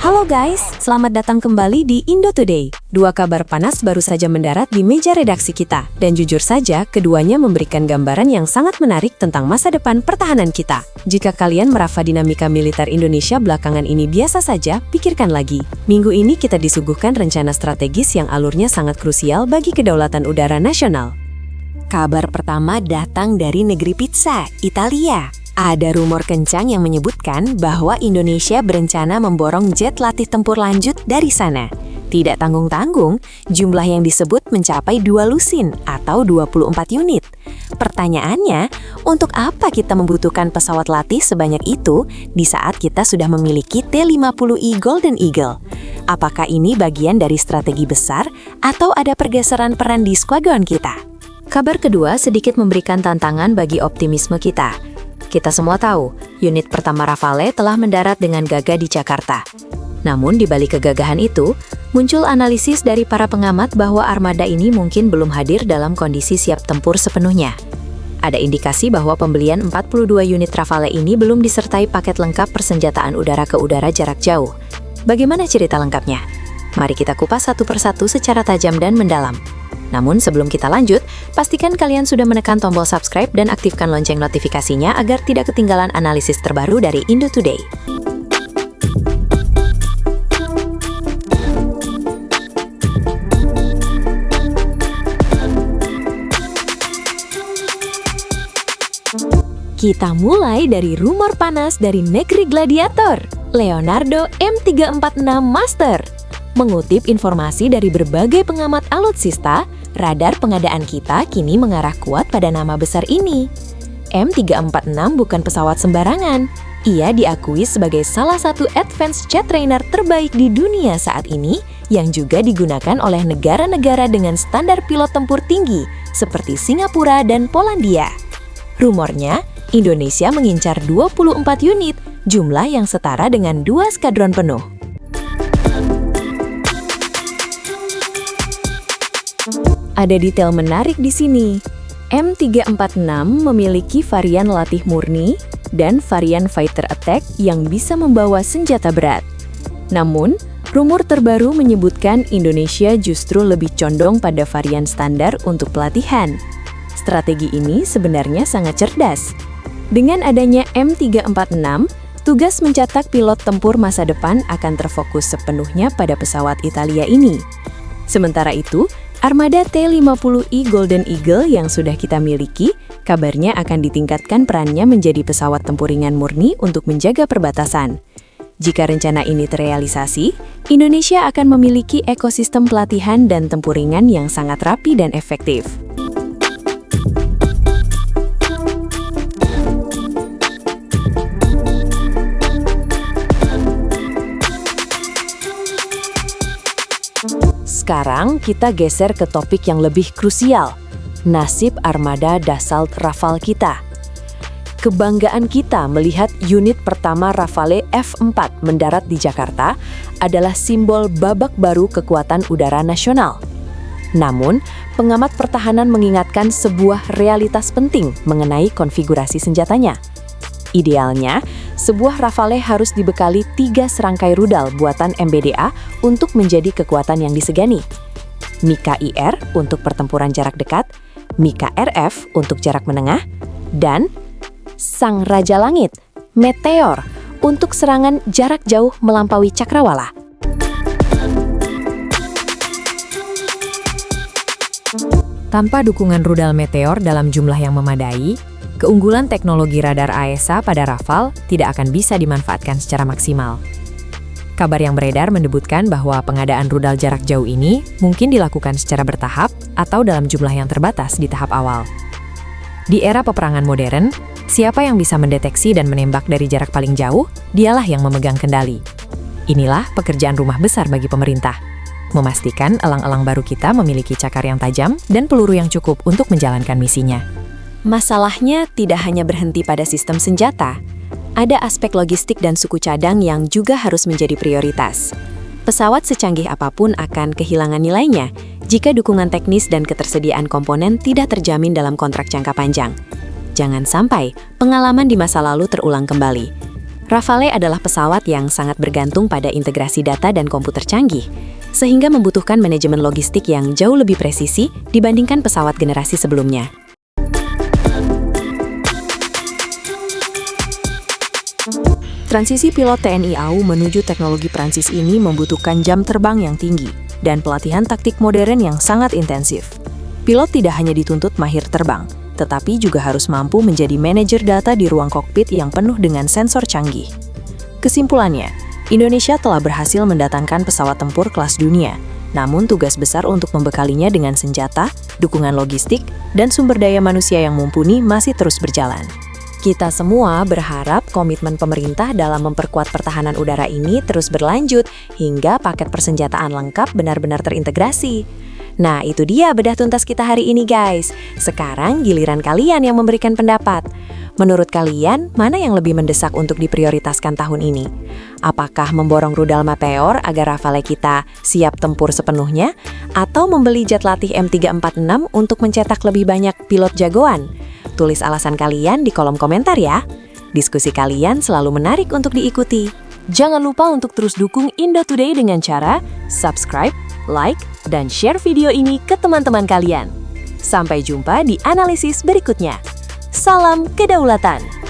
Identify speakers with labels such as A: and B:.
A: Halo guys, selamat datang kembali di Indo Today. Dua kabar panas baru saja mendarat di meja redaksi kita. Dan jujur saja, keduanya memberikan gambaran yang sangat menarik tentang masa depan pertahanan kita. Jika kalian merasa dinamika militer Indonesia belakangan ini biasa saja, pikirkan lagi. Minggu ini kita disuguhkan rencana strategis yang alurnya sangat krusial bagi kedaulatan udara nasional. Kabar pertama datang dari negeri pizza, Italia. Ada rumor kencang yang menyebutkan bahwa Indonesia berencana memborong jet latih tempur lanjut dari sana. Tidak tanggung-tanggung, jumlah yang disebut mencapai 2 lusin atau 24 unit. Pertanyaannya, untuk apa kita membutuhkan pesawat latih sebanyak itu di saat kita sudah memiliki T-50I Golden Eagle? Apakah ini bagian dari strategi besar atau ada pergeseran peran di skuadron kita? Kabar kedua sedikit memberikan tantangan bagi optimisme kita. Kita semua tahu, unit pertama Rafale telah mendarat dengan gagah di Jakarta. Namun di balik kegagahan itu, muncul analisis dari para pengamat bahwa armada ini mungkin belum hadir dalam kondisi siap tempur sepenuhnya. Ada indikasi bahwa pembelian 42 unit Rafale ini belum disertai paket lengkap persenjataan udara ke udara jarak jauh. Bagaimana cerita lengkapnya? Mari kita kupas satu persatu secara tajam dan mendalam. Namun sebelum kita lanjut, pastikan kalian sudah menekan tombol subscribe dan aktifkan lonceng notifikasinya agar tidak ketinggalan analisis terbaru dari Indo Today. Kita mulai dari rumor panas dari negeri gladiator, Leonardo M346 Master. Mengutip informasi dari berbagai pengamat alutsista, radar pengadaan kita kini mengarah kuat pada nama besar ini. M346 bukan pesawat sembarangan. Ia diakui sebagai salah satu advanced jet trainer terbaik di dunia saat ini yang juga digunakan oleh negara-negara dengan standar pilot tempur tinggi seperti Singapura dan Polandia. Rumornya, Indonesia mengincar 24 unit, jumlah yang setara dengan 2 skadron penuh. Ada detail menarik di sini. M346 memiliki varian latih murni dan varian fighter attack yang bisa membawa senjata berat. Namun, rumor terbaru menyebutkan Indonesia justru lebih condong pada varian standar untuk pelatihan. Strategi ini sebenarnya sangat cerdas. Dengan adanya M346, tugas mencetak pilot tempur masa depan akan terfokus sepenuhnya pada pesawat Italia ini. Sementara itu, armada T-50I Golden Eagle yang sudah kita miliki, kabarnya akan ditingkatkan perannya menjadi pesawat tempur ringan murni untuk menjaga perbatasan. Jika rencana ini terrealisasi, Indonesia akan memiliki ekosistem pelatihan dan tempur ringan yang sangat rapi dan efektif. Sekarang kita geser ke topik yang lebih krusial, nasib armada Dassault Rafale kita. Kebanggaan kita melihat unit pertama Rafale F4 mendarat di Jakarta adalah simbol babak baru kekuatan udara nasional. Namun, pengamat pertahanan mengingatkan sebuah realitas penting mengenai konfigurasi senjatanya. Idealnya, sebuah Rafale harus dibekali 3 serangkai rudal buatan MBDA untuk menjadi kekuatan yang disegani. Mika IR untuk pertempuran jarak dekat, Mika RF untuk jarak menengah, dan Sang Raja Langit, Meteor, untuk serangan jarak jauh melampaui cakrawala. Tanpa dukungan rudal Meteor dalam jumlah yang memadai, keunggulan teknologi radar AESA pada Rafale tidak akan bisa dimanfaatkan secara maksimal. Kabar yang beredar menyebutkan bahwa pengadaan rudal jarak jauh ini mungkin dilakukan secara bertahap atau dalam jumlah yang terbatas di tahap awal. Di era peperangan modern, siapa yang bisa mendeteksi dan menembak dari jarak paling jauh, dialah yang memegang kendali. Inilah pekerjaan rumah besar bagi pemerintah, memastikan elang-elang baru kita memiliki cakar yang tajam dan peluru yang cukup untuk menjalankan misinya. Masalahnya tidak hanya berhenti pada sistem senjata. Ada aspek logistik dan suku cadang yang juga harus menjadi prioritas. Pesawat secanggih apapun akan kehilangan nilainya jika dukungan teknis dan ketersediaan komponen tidak terjamin dalam kontrak jangka panjang. Jangan sampai pengalaman di masa lalu terulang kembali. Rafale adalah pesawat yang sangat bergantung pada integrasi data dan komputer canggih, sehingga membutuhkan manajemen logistik yang jauh lebih presisi dibandingkan pesawat generasi sebelumnya. Transisi pilot TNI AU menuju teknologi Prancis ini membutuhkan jam terbang yang tinggi dan pelatihan taktik modern yang sangat intensif. Pilot tidak hanya dituntut mahir terbang, tetapi juga harus mampu menjadi manajer data di ruang kokpit yang penuh dengan sensor canggih. Kesimpulannya, Indonesia telah berhasil mendatangkan pesawat tempur kelas dunia, namun tugas besar untuk membekalinya dengan senjata, dukungan logistik, dan sumber daya manusia yang mumpuni masih terus berjalan. Kita semua berharap komitmen pemerintah dalam memperkuat pertahanan udara ini terus berlanjut hingga paket persenjataan lengkap benar-benar terintegrasi. Nah, itu dia bedah tuntas kita hari ini, guys. Sekarang giliran kalian yang memberikan pendapat. Menurut kalian, mana yang lebih mendesak untuk diprioritaskan tahun ini? Apakah memborong rudal Meteor agar Rafale kita siap tempur sepenuhnya? Atau membeli jet latih M346 untuk mencetak lebih banyak pilot jagoan? Tulis alasan kalian di kolom komentar ya. Diskusi kalian selalu menarik untuk diikuti. Jangan lupa untuk terus dukung Indo Today dengan cara subscribe, like, dan share video ini ke teman-teman kalian. Sampai jumpa di analisis berikutnya. Salam kedaulatan!